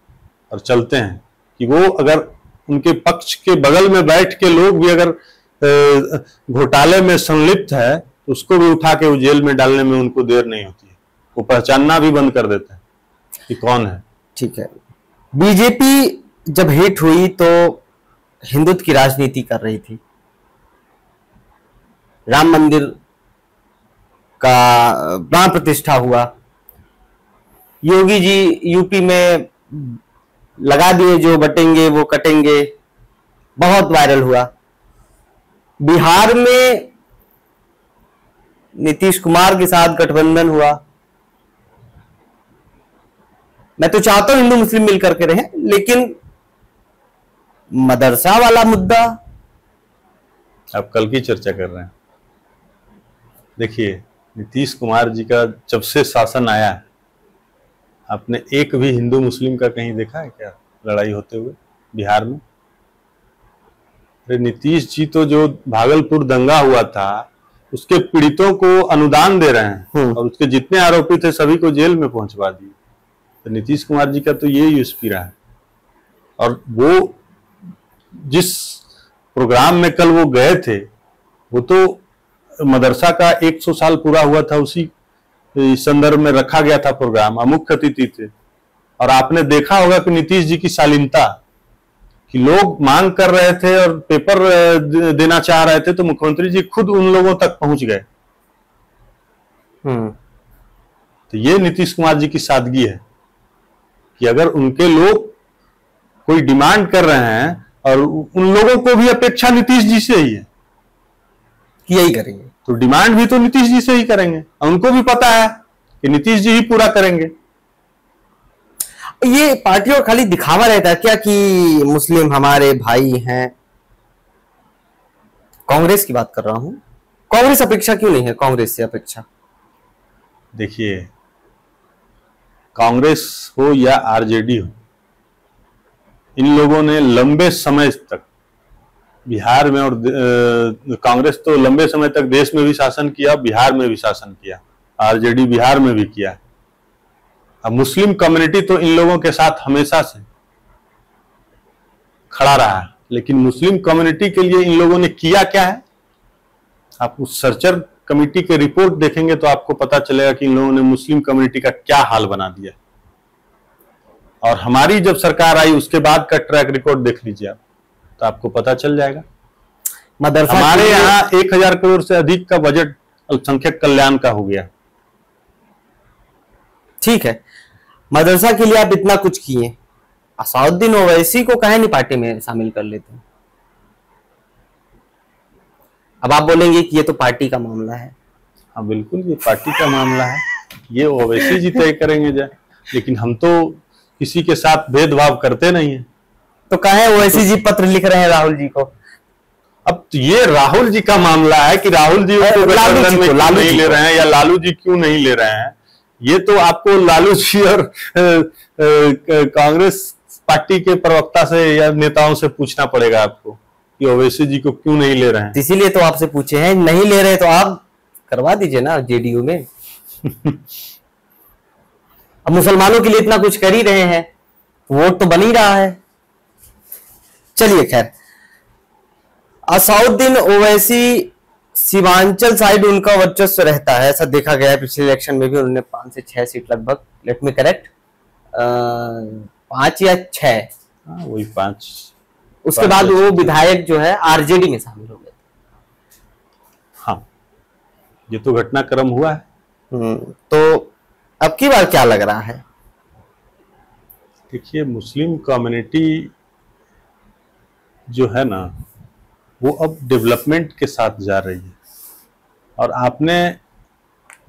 और चलते हैं कि वो अगर उनके पक्ष के बगल में बैठ के लोग भी अगर घोटाले में संलिप्त है तो उसको भी उठा के वो जेल में डालने में उनको देर नहीं होती है। वो पहचानना भी बंद कर देते हैं कि कौन है। ठीक है, बीजेपी जब हिट हुई तो हिंदुत्व की राजनीति कर रही थी, राम मंदिर का प्राण प्रतिष्ठा हुआ, योगी जी यूपी में लगा दिए जो बटेंगे वो कटेंगे, बहुत वायरल हुआ। बिहार में नीतीश कुमार के साथ गठबंधन हुआ। मैं तो चाहता हूं हिंदू मुस्लिम मिलकर के रहें, लेकिन मदरसा वाला मुद्दा। आप कल की चर्चा कर रहे हैं। देखिए, नीतीश कुमार जी का जब से शासन आया है, आपने एक भी हिंदू मुस्लिम का कहीं देखा है क्या लड़ाई होते हुए बिहार में? अरे नीतीश जी तो जो भागलपुर दंगा हुआ था उसके पीड़ितों को अनुदान दे रहे हैं और उसके जितने आरोपी थे सभी को जेल में पहुंचवा दिए। तो नीतीश कुमार जी का तो ये यूएसपी रहा है। और वो जिस प्रोग्राम में कल वो गए थे, वो तो मदरसा का 100 साल पूरा हुआ था, उसी संदर्भ में रखा गया था प्रोग्राम, मुख्य अतिथि थे। और आपने देखा होगा कि नीतीश जी की शालीनता, कि लोग मांग कर रहे थे और पेपर देना चाह रहे थे तो मुख्यमंत्री जी खुद उन लोगों तक पहुंच गए। तो ये नीतीश कुमार जी की सादगी है कि अगर उनके लोग कोई डिमांड कर रहे हैं और उन लोगों को भी अपेक्षा नीतीश जी से ही है कि यही करेंगे, तो डिमांड भी तो नीतीश जी से ही करेंगे। उनको भी पता है कि नीतीश जी ही पूरा करेंगे। ये पार्टियों का खाली दिखावा रहता है क्या कि मुस्लिम हमारे भाई हैं? कांग्रेस की बात कर रहा हूं। कांग्रेस अपेक्षा क्यों नहीं है? कांग्रेस से अपेक्षा, देखिए, कांग्रेस हो या आरजेडी हो, इन लोगों ने लंबे समय तक बिहार में, और कांग्रेस तो लंबे समय तक देश में भी शासन किया, बिहार में भी शासन किया, आरजेडी बिहार में भी किया। अब मुस्लिम कम्युनिटी तो इन लोगों के साथ हमेशा से खड़ा रहा है, लेकिन मुस्लिम कम्युनिटी के लिए इन लोगों ने किया क्या है? आप उस सर्चर कमेटी के रिपोर्ट देखेंगे तो आपको पता चलेगा कि इन लोगों ने मुस्लिम कम्युनिटी का क्या हाल बना दिया। और हमारी जब सरकार आई उसके बाद का ट्रैक रिकॉर्ड देख लीजिए आप, तो आपको पता चल जाएगा। मदरसा हमारे यहाँ 1000 करोड़ से अधिक का बजट अल्पसंख्यक कल्याण का हो गया। ठीक है, मदरसा के लिए आप इतना कुछ किए, असाउद्दीन ओवैसी को काहे नहीं पार्टी में शामिल कर लेते? अब आप बोलेंगे कि ये तो पार्टी का मामला है। हाँ बिल्कुल, ये पार्टी का मामला है, ये ओवैसी जी तय करेंगे जाए, लेकिन हम तो किसी के साथ भेदभाव करते नहीं है। तो काहे ओवैसी जी पत्र लिख रहे हैं राहुल जी को? अब ये राहुल जी का मामला है कि राहुल जी उसको गठबंधन में क्यों नहीं ले रहे हैं या लालू जी क्यों नहीं ले रहे हैं। ये तो आपको लालू जी और कांग्रेस पार्टी के प्रवक्ता से या नेताओं से पूछना पड़ेगा आपको कि ओवैसी जी को क्यों नहीं ले रहे हैं। इसीलिए तो आपसे पूछे हैं, नहीं ले रहे तो आप करवा दीजिए ना जेडीयू में। अब मुसलमानों के लिए इतना कुछ कर ही रहे हैं, वोट तो बन ही रहा है। चलिए खैर, असाउद्दीन ओवैसी सीमांचल साइड उनका वर्चस्व रहता है, ऐसा देखा गया है। पिछले इलेक्शन में भी उन्होंने 5 से 6 सीट लगभग, लेट मी करेक्ट, 5 या 6, वही 5 उसके बाद वो विधायक जो है आरजेडी में शामिल हो गए। हाँ, ये तो घटनाक्रम हुआ है। तो अब की बार क्या लग रहा है? देखिए, मुस्लिम कम्युनिटी जो है ना, वो अब डेवलपमेंट के साथ जा रही है। और आपने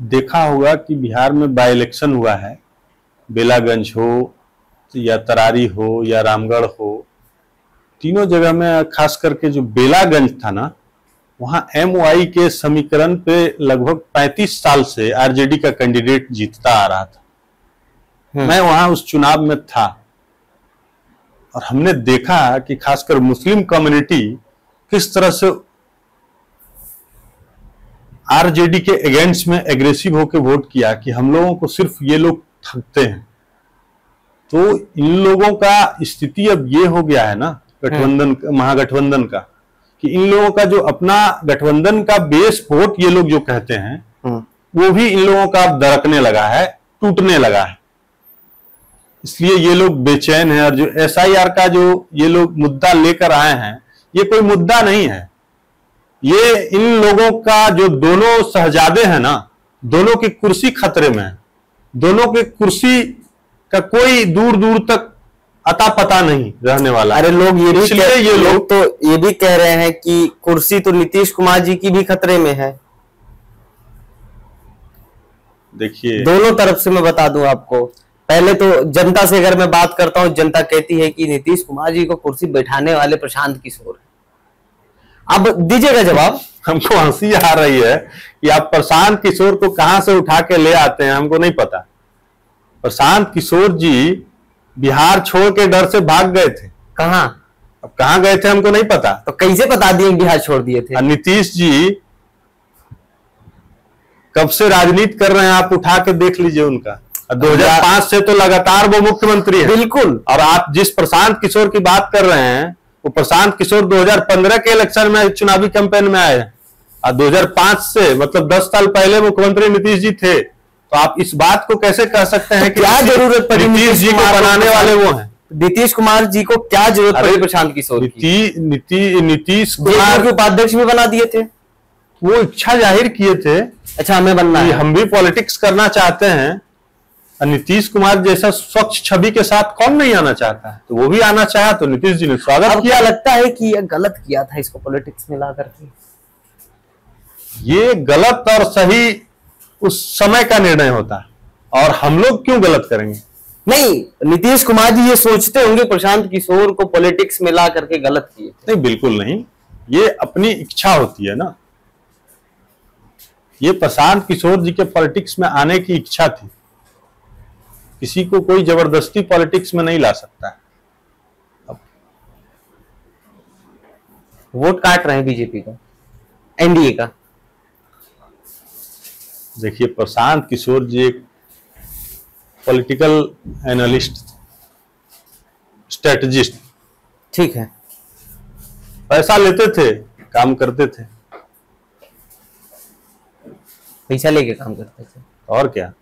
देखा होगा कि बिहार में बाई इलेक्शन हुआ है, बेलागंज हो या तरारी हो या रामगढ़ हो, तीनों जगह में खास करके जो बेलागंज था ना, वहां MOI के समीकरण पे लगभग 35 साल से आरजेडी का कैंडिडेट जीतता आ रहा था। मैं वहां उस चुनाव में था और हमने देखा कि खासकर मुस्लिम कम्युनिटी किस तरह से आरजेडी के अगेंस्ट में एग्रेसिव होकर वोट किया कि हम लोगों को सिर्फ ये लोग ठगते हैं। तो इन लोगों का स्थिति अब ये हो गया है ना, गठबंधन महागठबंधन का, कि इन लोगों का जो अपना गठबंधन का बेस वोट ये लोग जो कहते हैं, वो भी इन लोगों का अब दरकने लगा है, टूटने लगा है। इसलिए ये लोग बेचैन हैं। और जो SIR का जो ये लोग मुद्दा लेकर आए हैं, ये कोई मुद्दा नहीं है। ये इन लोगों का जो दोनों शहजादे हैं ना, दोनों की कुर्सी खतरे में है। दोनों की कुर्सी का कोई दूर दूर तक अता पता नहीं रहने वाला। अरे लोग ये लोग तो ये भी कह रहे हैं कि कुर्सी तो नीतीश कुमार जी की भी खतरे में है। देखिए, दोनों तरफ से मैं बता दूं आपको, पहले तो जनता से अगर मैं बात करता हूं, जनता कहती है कि नीतीश कुमार जी को कुर्सी बैठाने वाले प्रशांत किशोर है। अब दीजिएगा जवाब। हमको हंसी आ रही है कि आप प्रशांत किशोर को कहां से उठा के ले आते हैं, हमको नहीं पता। प्रशांत किशोर जी बिहार छोड़ के डर से भाग गए थे। कहां? अब कहां गए थे हमको नहीं पता। तो कैसे बता दिए बिहार छोड़ दिए थे? नीतीश जी कब से राजनीति कर रहे हैं, आप उठा के देख लीजिए उनका। 2005 से तो लगातार वो मुख्यमंत्री है। बिल्कुल। और आप जिस प्रशांत किशोर की बात कर रहे हैं, वो प्रशांत किशोर 2015 के इलेक्शन में चुनावी कैंपेन में आए हैं। और 2005 से मतलब 10 साल पहले मुख्यमंत्री नीतीश जी थे। तो आप इस बात को कैसे कह सकते हैं कि क्या जरूरत पड़ी नीतीश जी को बनाने वाले वो हैं? नीतीश कुमार जी को क्या जरूरत पड़ी प्रशांत किशोर की? नीतीश कुमार के उपाध्यक्ष भी बना दिए थे। वो इच्छा जाहिर किए थे, अच्छा हमें बनना है, हम भी पॉलिटिक्स करना चाहते हैं। नीतीश कुमार जैसा स्वच्छ छवि के साथ कौन नहीं आना चाहता है? तो वो भी आना चाहा, तो नीतीश जी ने स्वागत किया। लगता है कि ये गलत किया था इसको पॉलिटिक्स में ला करके? ये गलत और सही उस समय का निर्णय होता है, और हम लोग क्यों गलत करेंगे? नहीं, नीतीश कुमार जी ये सोचते होंगे प्रशांत किशोर को पॉलिटिक्स में ला करके गलत किए? नहीं, बिल्कुल नहीं। ये अपनी इच्छा होती है ना। ये प्रशांत किशोर जी के पॉलिटिक्स में आने की इच्छा थी। किसी को कोई जबरदस्ती पॉलिटिक्स में नहीं ला सकता है। अब वोट काट रहे हैं बीजेपी का, एनडीए का। देखिए, प्रशांत किशोर जी एक पॉलिटिकल एनालिस्ट, स्ट्रेटजिस्ट, ठीक है, पैसा लेते थे, काम करते थे। पैसा लेके काम करते थे, और क्या,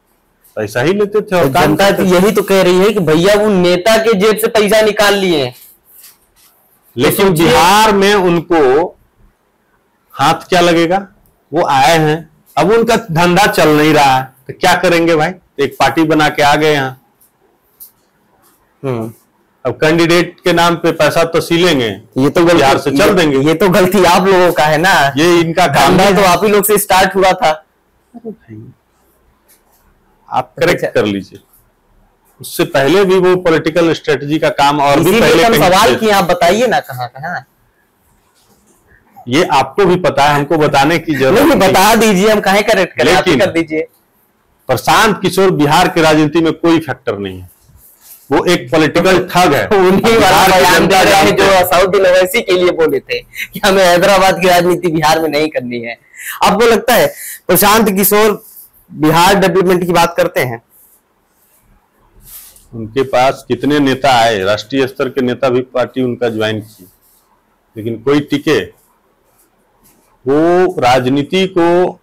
पैसा ही लेते थे। और जनता यही तो कह रही है कि भैया वो नेता के जेब से पैसा निकाल लिए। लेकिन बिहार में उनको हाथ क्या लगेगा? वो आए हैं, अब उनका धंधा चल नहीं रहा है, तो क्या करेंगे भाई? एक पार्टी बना के आ गए यहाँ। अब कैंडिडेट के नाम पे पैसा तो सीलेंगे, ये तो बिहार से चल देंगे। ये तो गलती आप लोगों का है ना, ये इनका काम है। तो आप ही लोग से स्टार्ट हुआ था। आप करेक्ट कर लीजिए। उससे पहले भी वो पॉलिटिकल स्ट्रेटजी का काम और भी पहले सवाल किए, आप बताइए ना कहाँ कहाँ। ये आपको भी पता है, हमको बताने की जरूरत नहीं। बता दीजिए, हम कहाँ करेक्ट करें, आप ही कर दीजिए। प्रशांत किशोर बिहार की राजनीति में कोई फैक्टर नहीं है। वो एक पॉलिटिकल ठग है। उन्हीं वाला बयान दे रहे हैं जो साउदी ओवैसी के लिए बोले थे कि हमें हैदराबाद की राजनीति बिहार में नहीं करनी है। आपको लगता है प्रशांत किशोर बिहार डेवलपमेंट की बात करते हैं? उनके पास कितने नेता आए, राष्ट्रीय स्तर के नेता भी पार्टी उनका ज्वाइन की, लेकिन कोई टिके। वो राजनीति को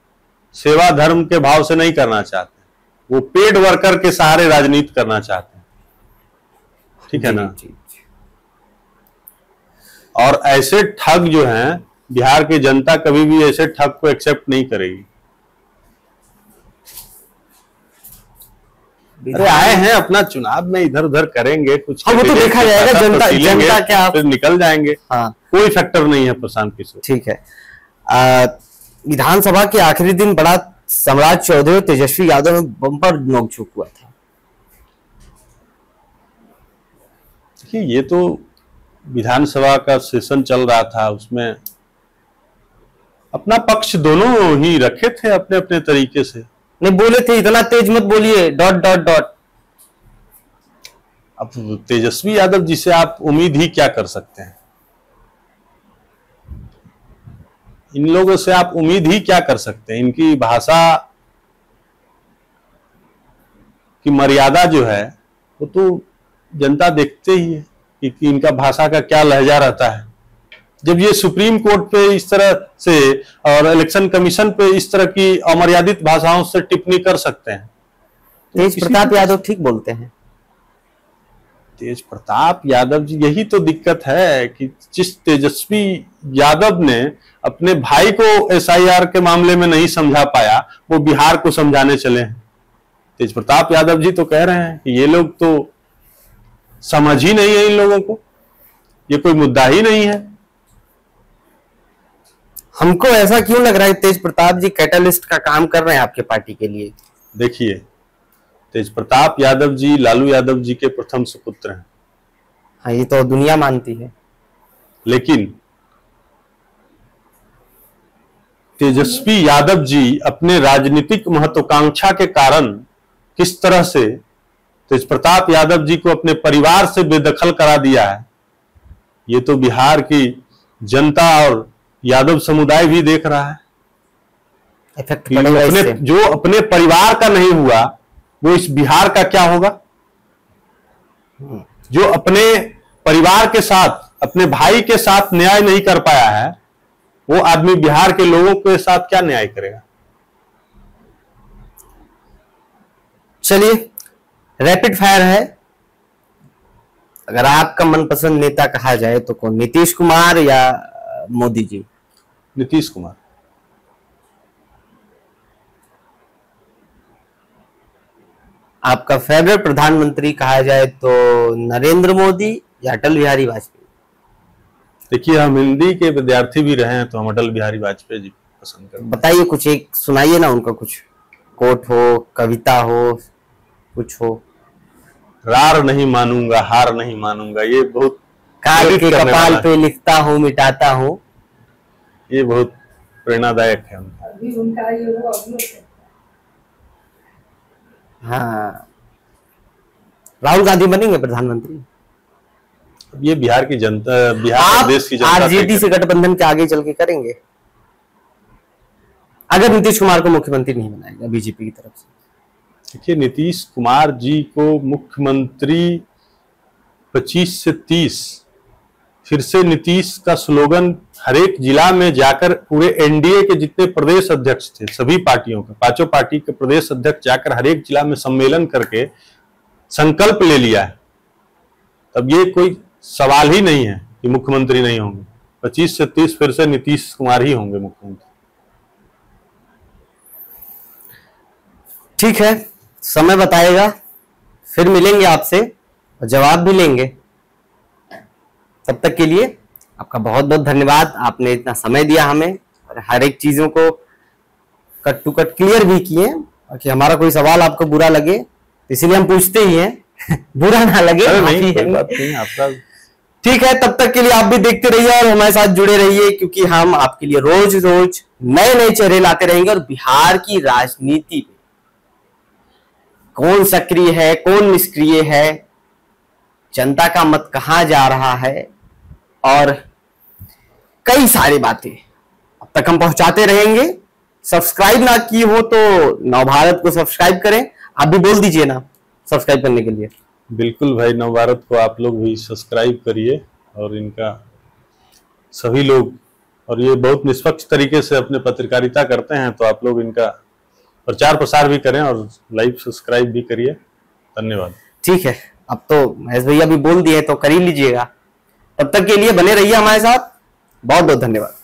सेवा धर्म के भाव से नहीं करना चाहते, वो पेड वर्कर के सहारे राजनीति करना चाहते हैं। ठीक है ना? और ऐसे ठग जो हैं, बिहार की जनता कभी भी ऐसे ठग को एक्सेप्ट नहीं करेगी। अरे आए हैं अपना चुनाव में इधर उधर करेंगे कुछ, हाँ वो तो देखा जाएगा, जनता क्या फिर निकल जाएंगे। हाँ कोई फैक्टर नहीं है प्रशांत किशोर। ठीक है। विधानसभा के आखिरी दिन बड़ा सम्राट चौधरी और तेजस्वी यादव में बम्पर नोकझोंक हुआ था। देखिए ये तो विधानसभा का सेशन चल रहा था, उसमें अपना पक्ष दोनों ही रखे थे अपने अपने तरीके से। नहीं बोले थे इतना तेज मत बोलिए डॉट डॉट डॉट। अब तेजस्वी यादव जी से आप उम्मीद ही क्या कर सकते हैं, इन लोगों से आप उम्मीद ही क्या कर सकते हैं। इनकी भाषा की मर्यादा जो है वो तो जनता देखते ही है कि इनका भाषा का क्या लहजा रहता है। जब ये सुप्रीम कोर्ट पे इस तरह से और इलेक्शन कमीशन पे इस तरह की अमर्यादित भाषाओं से टिप्पणी कर सकते हैं। तेज प्रताप यादव ठीक बोलते हैं। तेज प्रताप यादव जी, यही तो दिक्कत है कि जिस तेजस्वी यादव ने अपने भाई को एसआईआर के मामले में नहीं समझा पाया, वो बिहार को समझाने चले हैं। तेज प्रताप यादव जी तो कह रहे हैं कि ये लोग तो समझ ही नहीं है, इन लोगों को ये कोई मुद्दा ही नहीं है। हमको ऐसा क्यों लग रहा है तेज प्रताप जी कैटलिस्ट का काम कर रहे हैं आपके पार्टी के लिए? देखिए तेज प्रताप यादव जी लालू यादव जी के प्रथम सुपुत्र हैं। हाँ ये तो दुनिया मानती है। लेकिन तेजस्वी यादव जी अपने राजनीतिक महत्वाकांक्षा के कारण किस तरह से तेज प्रताप यादव जी को अपने परिवार से बेदखल करा दिया है, ये तो बिहार की जनता और यादव समुदाय भी देख रहा है। जो अपने परिवार का नहीं हुआ वो इस बिहार का क्या होगा। जो अपने परिवार के साथ, अपने भाई के साथ न्याय नहीं कर पाया है, वो आदमी बिहार के लोगों के साथ क्या न्याय करेगा। चलिए रैपिड फायर है। अगर आपका मनपसंद नेता कहा जाए तो कौन, नीतीश कुमार या मोदी जी? नीतीश कुमार। आपका फेवरेट प्रधानमंत्री कहा जाए तो नरेंद्र मोदी या अटल बिहारी वाजपेयी? देखिए हम हिंदी के विद्यार्थी भी रहे हैं तो हम अटल बिहारी वाजपेयी जी पसंद करते हैं। बताइए कुछ एक सुनाइए ना, उनका कुछ कोट हो, कविता हो, कुछ हो। रार नहीं मानूंगा, हार नहीं मानूंगा, ये बहुत काल के कपाल पे लिखता हूँ मिटाता हूँ, ये बहुत प्रेरणादायक है। अभी उनका ये वो हाँ राहुल गांधी बनेंगे प्रधानमंत्री? ये बिहार की जनता, बिहार देश की जनता आरजेडी से गठबंधन के आगे चल के करेंगे अगर नीतीश कुमार को मुख्यमंत्री नहीं बनाएगा बीजेपी की तरफ से? देखिए नीतीश कुमार जी को मुख्यमंत्री 25 से 30, फिर से नीतीश का स्लोगन हर एक जिला में जाकर पूरे एनडीए के जितने प्रदेश अध्यक्ष थे, सभी पार्टियों का, पांचों पार्टी के प्रदेश अध्यक्ष जाकर हर एक जिला में सम्मेलन करके संकल्प ले लिया है। तब ये कोई सवाल ही नहीं है कि मुख्यमंत्री नहीं होंगे। 25 से 30 फिर से नीतीश कुमार ही होंगे मुख्यमंत्री। ठीक है, समय बताएगा, फिर मिलेंगे आपसे और जवाब भी लेंगे। तब तक के लिए आपका बहुत बहुत धन्यवाद। आपने इतना समय दिया हमें और हर एक चीजों को कट टू कट क्लियर भी किए, और कि हमारा कोई सवाल आपको बुरा लगे तो इसीलिए हम पूछते ही हैं बुरा ना लगे। नहीं, आपका ठीक है, तब तक के लिए आप भी देखते रहिए और हमारे साथ जुड़े रहिए, क्योंकि हम आपके लिए रोज रोज नए नए चेहरे लाते रहेंगे। और बिहार की राजनीति में कौन सक्रिय है, कौन निष्क्रिय है, जनता का मत कहां जा रहा है, और कई सारी बातें अब तक हम पहुंचाते रहेंगे। सब्सक्राइब ना की हो तो नवभारत को सब्सक्राइब करें। आप भी बोल दीजिए ना सब्सक्राइब करने के लिए। बिल्कुल भाई, नवभारत को आप लोग भी सब्सक्राइब करिए और इनका सभी लोग, और ये बहुत निष्पक्ष तरीके से अपने पत्रकारिता करते हैं, तो आप लोग इनका प्रचार प्रसार भी करें और लाइव सब्सक्राइब भी करिए। धन्यवाद। ठीक है, अब तो महेश भैया भी बोल दिए तो कर ही लीजिएगा। तब तक के लिए बने रहिए हमारे साथ। बहुत बहुत धन्यवाद।